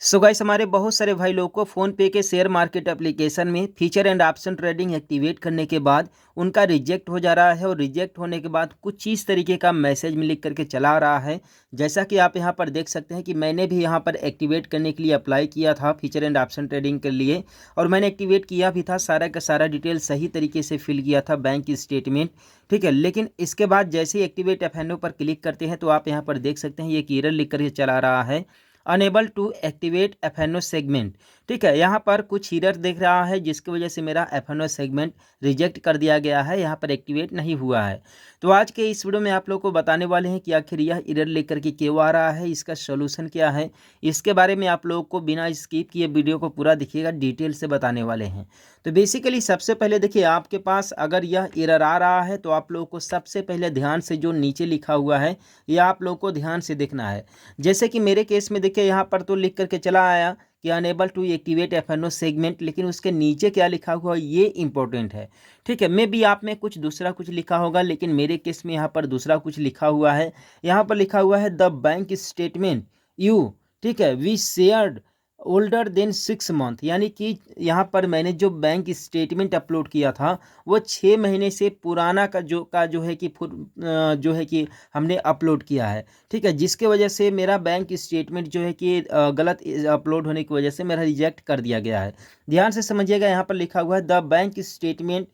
So guys, हमारे बहुत सारे भाई लोग को फ़ोन पे के शेयर मार्केट एप्लीकेशन में feature and option trading activate करने के बाद उनका रिजेक्ट हो जा रहा है और रिजेक्ट होने के बाद कुछ इस तरीके का मैसेज में लिख करके चला आ रहा है। जैसा कि आप यहाँ पर देख सकते हैं कि मैंने भी यहाँ पर एक्टिवेट करने के लिए अप्लाई किया था फीचर एंड ऑप्शन ट्रेडिंग के लिए, और मैंने एक्टिवेट किया भी था। सारा का सारा डिटेल सही तरीके से फिल किया था, बैंक स्टेटमेंट, ठीक है। लेकिन इसके बाद जैसे ही एक्टिवेट एफ पर क्लिक करते हैं तो आप यहाँ पर देख सकते हैं ये एक एरर लिख करके चला रहा है, unable to activate F segment. ठीक है, यहाँ पर कुछ एरर दिख रहा है जिसकी वजह से मेरा एफ सेगमेंट रिजेक्ट कर दिया गया है, यहाँ पर एक्टिवेट नहीं हुआ है। तो आज के इस वीडियो में आप लोग को बताने वाले हैं कि आखिर यह एरर लेकर के क्यों आ रहा है, इसका सोल्यूशन क्या है। इसके बारे में आप लोगों को बिना स्किप किए वीडियो को पूरा देखिएगा, डिटेल से बताने वाले हैं। तो बेसिकली सबसे पहले देखिए, आपके पास अगर यह एरर आ रहा है तो आप लोगों को सबसे पहले ध्यान से जो नीचे लिखा हुआ है यह आप लोगों को ध्यान से देखना है। जैसे कि मेरे केस में देखिए यहाँ पर तो लिख करके चला आया कि unable to activate F segment, लेकिन उसके नीचे क्या लिखा हुआ है ये इंपॉर्टेंट है। ठीक है, मे बी आप में कुछ दूसरा कुछ लिखा होगा, लेकिन मेरे केस में यहाँ पर दूसरा कुछ लिखा हुआ है। यहाँ पर लिखा हुआ है द बैंक स्टेटमेंट यू, ठीक है, we shared older than 6 month, यानी कि यहाँ पर मैंने जो बैंक स्टेटमेंट अपलोड किया था वो 6 महीने से पुराना जो है कि जो है कि हमने अपलोड किया है। ठीक है, जिसके वजह से मेरा बैंक स्टेटमेंट जो है कि गलत अपलोड होने की वजह से मेरा रिजेक्ट कर दिया गया है। ध्यान से समझिएगा, यहाँ पर लिखा हुआ है द बैंक स्टेटमेंट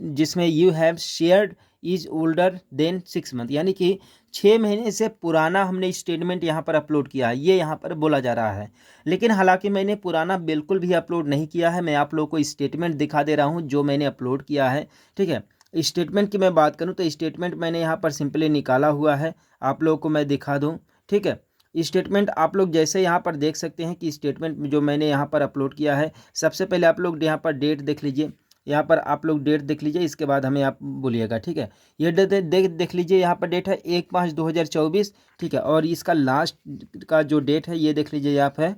जिसमें you have shared is older than 6 month, यानी कि 6 महीने से पुराना हमने स्टेटमेंट यहाँ पर अपलोड किया है, ये यहाँ पर बोला जा रहा है। लेकिन हालांकि मैंने पुराना बिल्कुल भी अपलोड नहीं किया है, मैं आप लोगों को स्टेटमेंट दिखा दे रहा हूँ जो मैंने अपलोड किया है। ठीक है, स्टेटमेंट की मैं बात करूँ तो स्टेटमेंट मैंने यहाँ पर सिंपली निकाला हुआ है, आप लोगों को मैं दिखा दूँ। ठीक है, स्टेटमेंट आप लोग जैसे यहाँ पर देख सकते हैं कि स्टेटमेंट जो मैंने यहाँ पर अपलोड किया है, सबसे पहले आप लोग यहाँ पर डेट देख लीजिए। यहाँ पर आप लोग डेट देख लीजिए, इसके बाद हमें आप बोलिएगा। ठीक है, ये डेट देख लीजिए, यहाँ पर डेट है 1/5/2024। ठीक है, और इसका लास्ट का जो डेट है ये देख लीजिए, यहाँ पर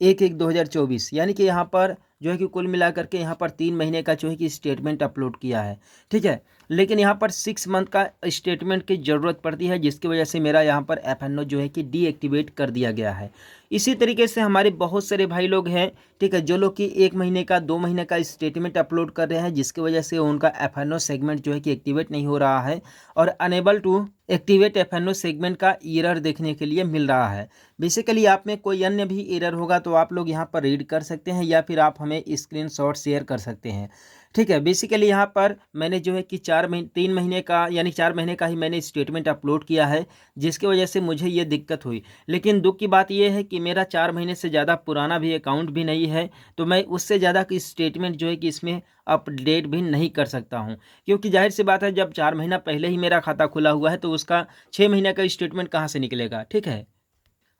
1/1/2024, यानी कि यहाँ पर जो है कि कुल मिला करके यहाँ पर 3 महीने का जो है कि स्टेटमेंट अपलोड किया है। ठीक है, लेकिन यहाँ पर 6 मंथ का स्टेटमेंट की ज़रूरत पड़ती है, जिसकी वजह से मेरा यहाँ पर एफ जो है कि डीएक्टिवेट कर दिया गया है। इसी तरीके से हमारे बहुत सारे भाई लोग हैं, ठीक है, जो लोग कि 1 महीने का 2 महीने का स्टेटमेंट अपलोड कर रहे हैं, जिसकी वजह से उनका एफ सेगमेंट जो है कि एक्टिवेट नहीं हो रहा है और unable to activate F segment का एरर देखने के लिए मिल रहा है। बेसिकली आप में कोई अन्य भी एरर होगा तो आप लोग यहाँ पर रीड कर सकते हैं या फिर आप हमें स्क्रीनशॉट शेयर कर सकते हैं। ठीक है, बेसिकली यहाँ पर मैंने जो है कि 3 महीने का यानी 4 महीने का ही मैंने स्टेटमेंट अपलोड किया है, जिसकी वजह से मुझे ये दिक्कत हुई। लेकिन दुख की बात यह है कि मेरा 4 महीने से ज़्यादा पुराना भी अकाउंट भी नहीं है, तो मैं उससे ज़्यादा की स्टेटमेंट जो है कि इसमें अपडेट भी नहीं कर सकता हूँ, क्योंकि जाहिर सी बात है जब 4 महीना पहले ही मेरा खाता खुला हुआ है तो उसका 6 महीने का स्टेटमेंट कहाँ से निकलेगा। ठीक है,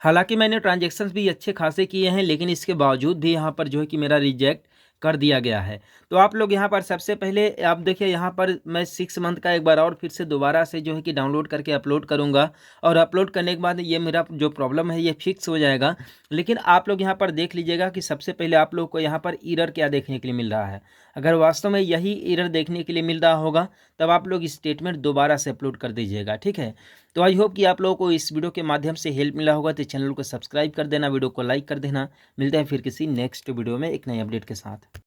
हालांकि मैंने ट्रांजैक्शंस भी अच्छे खासे किए हैं, लेकिन इसके बावजूद भी यहाँ पर जो है कि मेरा रिजेक्ट कर दिया गया है। तो आप लोग यहाँ पर सबसे पहले आप देखिए, यहाँ पर मैं 6 मंथ का एक बार और फिर से दोबारा से जो है कि डाउनलोड करके अपलोड करूँगा, और अपलोड करने के बाद ये मेरा जो प्रॉब्लम है ये फिक्स हो जाएगा। लेकिन आप लोग यहाँ पर देख लीजिएगा कि सबसे पहले आप लोग को यहाँ पर एरर क्या देखने के लिए मिल रहा है। अगर वास्तव में यही एरर देखने के लिए मिल रहा होगा तब आप लोग स्टेटमेंट दोबारा से अपलोड कर दीजिएगा। ठीक है, तो आई होप कि आप लोगों को इस वीडियो के माध्यम से हेल्प मिला होगा। तो चैनल को सब्सक्राइब कर देना, वीडियो को लाइक कर देना। मिलते हैं फिर किसी नेक्स्ट वीडियो में एक नई अपडेट के साथ।